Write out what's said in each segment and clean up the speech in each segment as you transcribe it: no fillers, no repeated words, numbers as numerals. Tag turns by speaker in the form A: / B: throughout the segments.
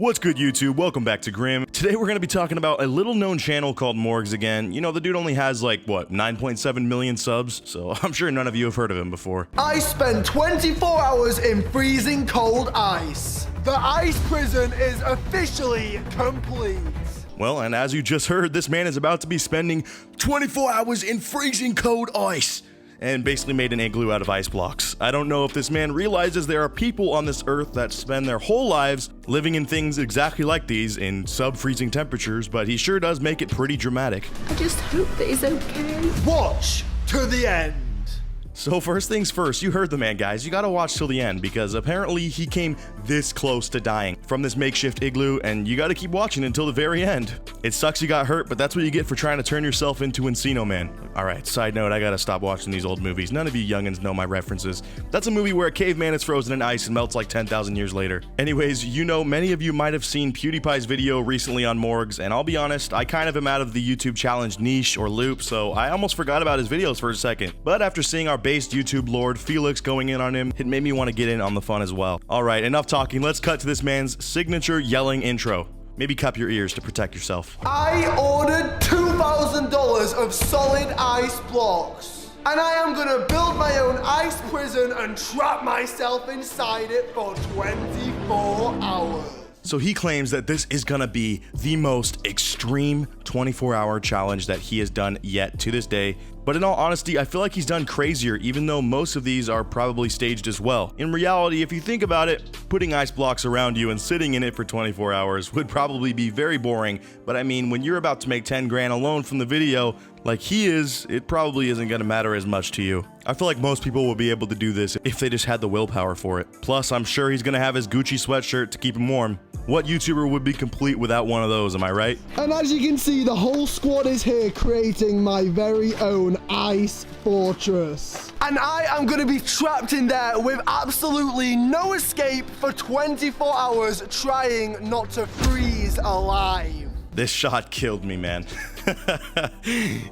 A: What's good, YouTube? Welcome back to Grim. Today we're going to be talking about a little known channel called Morgz again. You know, the dude only has like, what, 9.7 million subs? So I'm sure none of you have heard of him before.
B: I spent 24 hours in freezing cold ice. The ice prison is officially complete.
A: Well, and as you just heard, this man is about to be spending 24 hours in freezing cold ice and basically made an igloo out of ice blocks. I don't know if this man realizes there are people on this earth that spend their whole lives living in things exactly like these in sub-freezing temperatures, but he sure does make it pretty dramatic.
C: I just hope that he's okay.
B: Watch to the end.
A: So first things first, you heard the man, guys. You gotta watch till the end because apparently he came this close to dying from this makeshift igloo, and you gotta keep watching until the very end. It sucks you got hurt, but that's what you get for trying to turn yourself into Encino Man. Alright, side note, I gotta stop watching these old movies. None of you youngins know my references. That's a movie where a caveman is frozen in ice and melts like 10,000 years later. Anyways, you know, many of you might have seen PewDiePie's video recently on Morgz, and I'll be honest, I kind of am out of the YouTube challenge niche or loop, so I almost forgot about his videos for a second. But after seeing our based YouTube lord Felix going in on him, it made me want to get in on the fun as well. Alright, enough talking, let's cut to this man's signature yelling intro. Maybe cup your ears to protect yourself.
B: I ordered $2,000 of solid ice blocks. And I am gonna build my own ice prison and trap myself inside it for 24 hours.
A: So he claims that this is gonna be the most extreme 24-hour challenge that he has done yet to this day. But in all honesty, I feel like he's done crazier, even though most of these are probably staged as well. In reality, if you think about it, putting ice blocks around you and sitting in it for 24 hours would probably be very boring. But I mean, when you're about to make 10 grand alone from the video, like he is, it probably isn't gonna matter as much to you. I feel like most people will be able to do this if they just had the willpower for it. Plus, I'm sure he's gonna have his Gucci sweatshirt to keep him warm. What YouTuber would be complete without one of those, am I right?
D: And as you can see, the whole squad is here creating my very own ice fortress.
B: And I am gonna be trapped in there with absolutely no escape for 24 hours, trying not to freeze alive.
A: This shot killed me, man.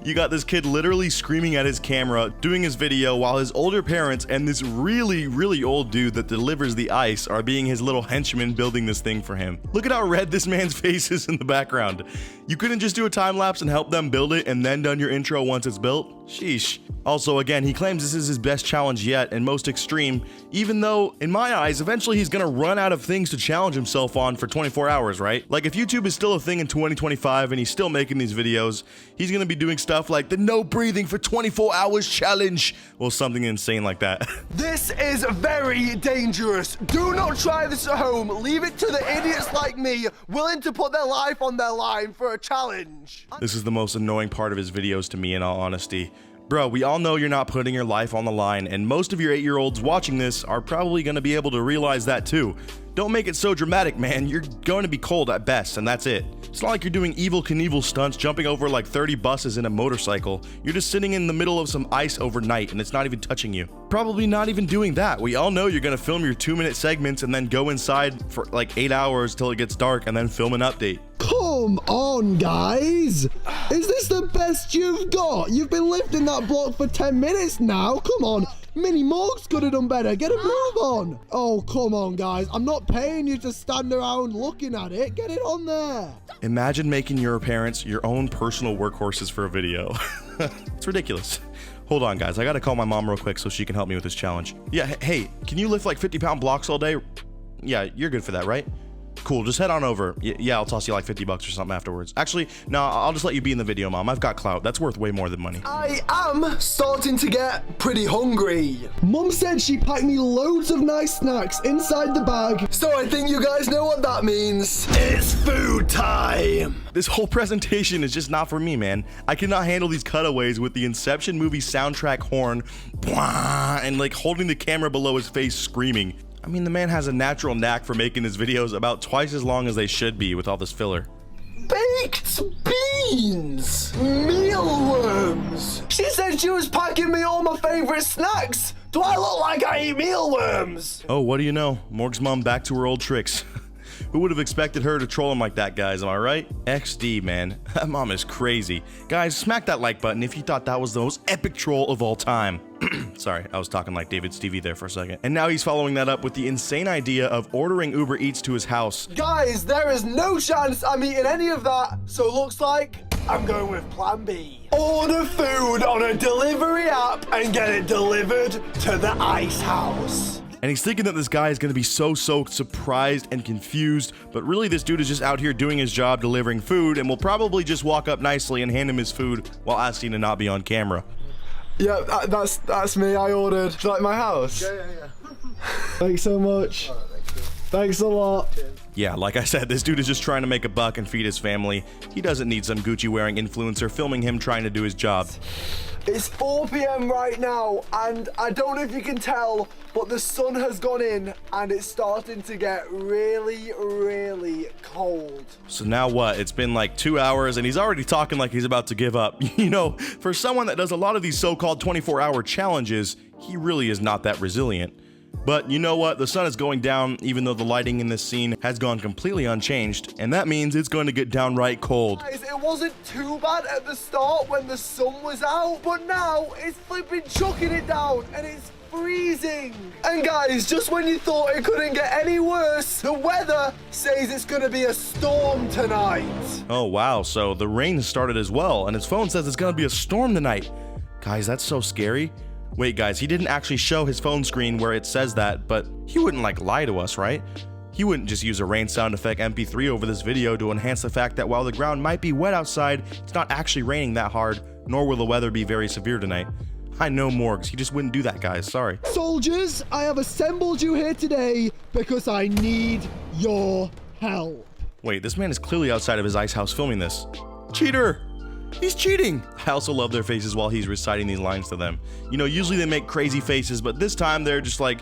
A: You got this kid literally screaming at his camera, doing his video, while his older parents and this really old dude that delivers the ice are being his little henchmen building this thing for him. Look at how red this man's face is in the background. You couldn't just do a time lapse and help them build it and then done your intro once it's built? Sheesh. Also, again, he claims this is his best challenge yet and most extreme, even though, in my eyes, eventually he's gonna run out of things to challenge himself on for 24 hours, right? Like, if YouTube is still a thing in 2025 and he's still making these videos, he's gonna be doing stuff like the no breathing for 24 hours challenge, or something insane like that.
B: This is very dangerous. Do not try this at home. Leave it to the idiots like me, willing to put their life on their line for a challenge.
A: This is the most annoying part of his videos to me, in all honesty. Bro, we all know you're not putting your life on the line, and most of your 8-year-olds watching this are probably going to be able to realize that too. Don't make it so dramatic, man. You're going to be cold at best, and that's it. It's not like you're doing Evel Knievel stunts, jumping over like 30 buses in a motorcycle. You're just sitting in the middle of some ice overnight, and it's not even touching you. Probably not even doing that. We all know you're going to film your 2-minute segments and then go inside for like 8 hours till it gets dark and then film an update.
D: Come on, guys. Is this the best you've got? You've been lifting that block for 10 minutes now. Come on. Mini Morgz could have done better. Get a move on. Oh, come on, guys. I'm not paying you to stand around looking at it. Get it on there.
A: Imagine making your parents your own personal workhorses for a video. It's ridiculous. Hold on, guys. I gotta call my mom real quick so she can help me with this challenge. Yeah, hey, can you lift like 50-pound blocks all day? Yeah, you're good for that, right? Cool, just head on over. Yeah, I'll toss you like 50 bucks or something afterwards. Actually, no, I'll just let you be in the video, Mom. I've got clout. That's worth way more than money.
B: I am starting to get pretty hungry.
D: Mum said she packed me loads of nice snacks inside the bag.
B: So I think you guys know what that means. It's food time.
A: This whole presentation is just not for me, man. I cannot handle these cutaways with the Inception movie soundtrack horn, and like holding the camera below his face screaming. I mean, the man has a natural knack for making his videos about twice as long as they should be with all this filler.
B: Baked beans! Mealworms! She said she was packing me all my favorite snacks! Do I look like I eat mealworms?
A: Oh, what do you know? Morgz mom back to her old tricks. Who would have expected her to troll him like that, guys? Am I right? XD, man. That mom is crazy. Guys, smack that like button if you thought that was the most epic troll of all time. Sorry, I was talking like David Stevie there for a second. And now he's following that up with the insane idea of ordering Uber Eats to his house.
B: Guys, there is no chance I'm eating any of that, so looks like I'm going with plan B. Order food on a delivery app and get it delivered to the ice house.
A: And he's thinking that this guy is going to be so surprised and confused, but really this dude is just out here doing his job delivering food and will probably just walk up nicely and hand him his food while asking to not be on camera.
B: Yeah, that's me. I ordered. Do you like my house? Yeah. Thanks so much. Oh, thanks a lot.
A: Yeah, like I said, this dude is just trying to make a buck and feed his family. He doesn't need some Gucci-wearing influencer filming him trying to do his job.
B: It's 4 p.m. right now, and I don't know if you can tell, but the sun has gone in, and it's starting to get really cold.
A: So now what? It's been like 2 hours, and he's already talking like he's about to give up. You know, for someone that does a lot of these so-called 24-hour challenges, he really is not that resilient. But you know what? The sun is going down, even though the lighting in this scene has gone completely unchanged, and that means it's going to get downright cold.
B: Guys, it wasn't too bad at the start when the sun was out, but now it's flipping chucking it down, and it's freezing. And guys, just when you thought it couldn't get any worse, the weather says it's going to be a storm tonight.
A: Oh wow, so the rain has started as well, and his phone says it's going to be a storm tonight. Guys, that's so scary. Wait guys, he didn't actually show his phone screen where it says that, but he wouldn't like lie to us, right? He wouldn't just use a rain sound effect MP3 over this video to enhance the fact that while the ground might be wet outside, it's not actually raining that hard, nor will the weather be very severe tonight. I know Morgz, he just wouldn't do that, guys, sorry.
D: Soldiers, I have assembled you here today because I need your help.
A: Wait, this man is clearly outside of his ice house filming this. Cheater! He's cheating! I also love their faces while he's reciting these lines to them. You know, usually they make crazy faces, but this time they're just like,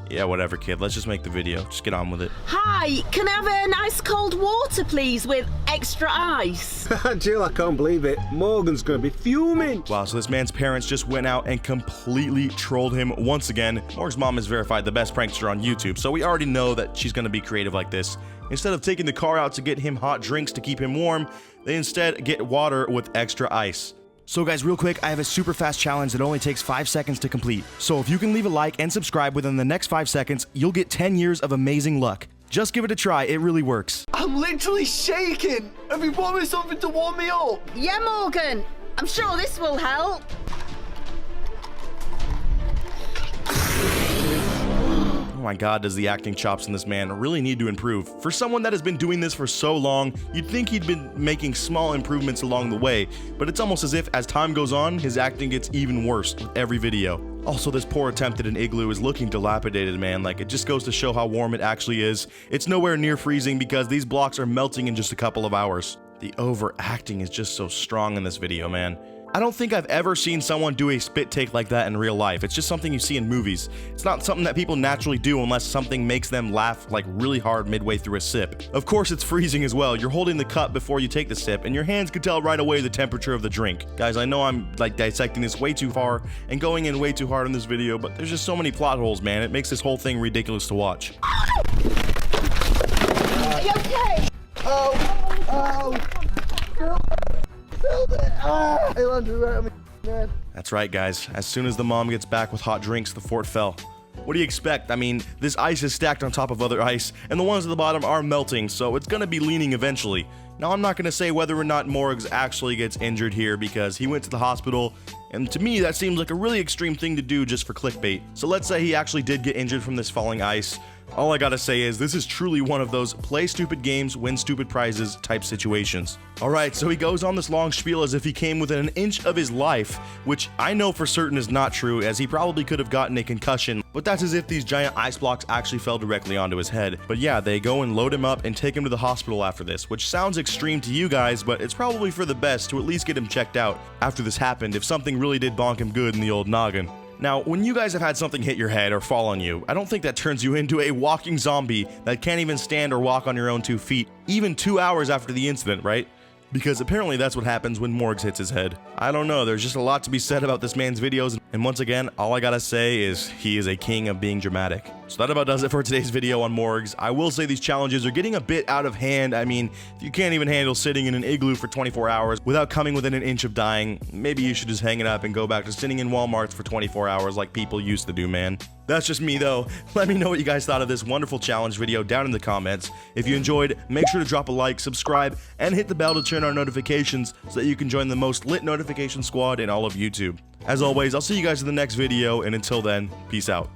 A: yeah, whatever, kid. Let's just make the video. Just get on with it.
C: Hi, can I have a nice cold water, please, with extra ice?
E: Jill, I can't believe it. Morgan's gonna be fuming.
A: Wow, so this man's parents just went out and completely trolled him once again. Morg's mom is verified the best prankster on YouTube, so we already know that she's gonna be creative like this. Instead of taking the car out to get him hot drinks to keep him warm, they instead get water with extra ice. So guys, real quick, I have a super fast challenge that only takes 5 seconds to complete. So if you can leave a like and subscribe within the next 5 seconds, you'll get 10 years of amazing luck. Just give it a try, it really works.
B: I'm literally shaking. Have you brought me something to warm me up?
C: Yeah, Morgan. I'm sure this will help.
A: Oh my god, does the acting chops in this man really need to improve. For someone that has been doing this for so long, you'd think he'd been making small improvements along the way, but it's almost as if as time goes on, his acting gets even worse with every video. Also, this poor attempt at an igloo is looking dilapidated, man. Like, it just goes to show how warm it actually is. It's nowhere near freezing because these blocks are melting in just a couple of hours. The overacting is just so strong in this video, man. I don't think I've ever seen someone do a spit take like that in real life. It's just something you see in movies. It's not something that people naturally do unless something makes them laugh like really hard midway through a sip. Of course, it's freezing as well. You're holding the cup before you take the sip, and your hands can tell right away the temperature of the drink. Guys, I know I'm like dissecting this way too far and going in way too hard in this video, but there's just so many plot holes, man. It makes this whole thing ridiculous to watch.
C: Are you okay?
B: Hey, Landry, right on me, man.
A: That's right, guys. As soon as the mom gets back with hot drinks, the fort fell. What do you expect? I mean, this ice is stacked on top of other ice, and the ones at the bottom are melting, so it's gonna be leaning eventually. Now, I'm not gonna say whether or not Morgz actually gets injured here because he went to the hospital, and to me, that seems like a really extreme thing to do just for clickbait. So let's say he actually did get injured from this falling ice. All I gotta say is this is truly one of those play stupid games, win stupid prizes type situations. Alright, so he goes on this long spiel as if he came within an inch of his life, which I know for certain is not true, as he probably could have gotten a concussion, but that's as if these giant ice blocks actually fell directly onto his head. But yeah, they go and load him up and take him to the hospital after this, which sounds extreme to you guys, but it's probably for the best to at least get him checked out after this happened if something really did bonk him good in the old noggin. Now, when you guys have had something hit your head or fall on you, I don't think that turns you into a walking zombie that can't even stand or walk on your own 2 feet, even 2 hours after the incident, right? Because apparently that's what happens when Morgz hits his head. I don't know, there's just a lot to be said about this man's videos, And once again, all I gotta say is he is a king of being dramatic. So that about does it for today's video on Morgz. I will say these challenges are getting a bit out of hand. I mean, if you can't even handle sitting in an igloo for 24 hours without coming within an inch of dying, maybe you should just hang it up and go back to sitting in Walmarts for 24 hours like people used to do, man. That's just me though. Let me know what you guys thought of this wonderful challenge video down in the comments. If you enjoyed, make sure to drop a like, subscribe, and hit the bell to turn on notifications so that you can join the most lit notification squad in all of YouTube. As always, I'll see you guys in the next video, and until then, peace out.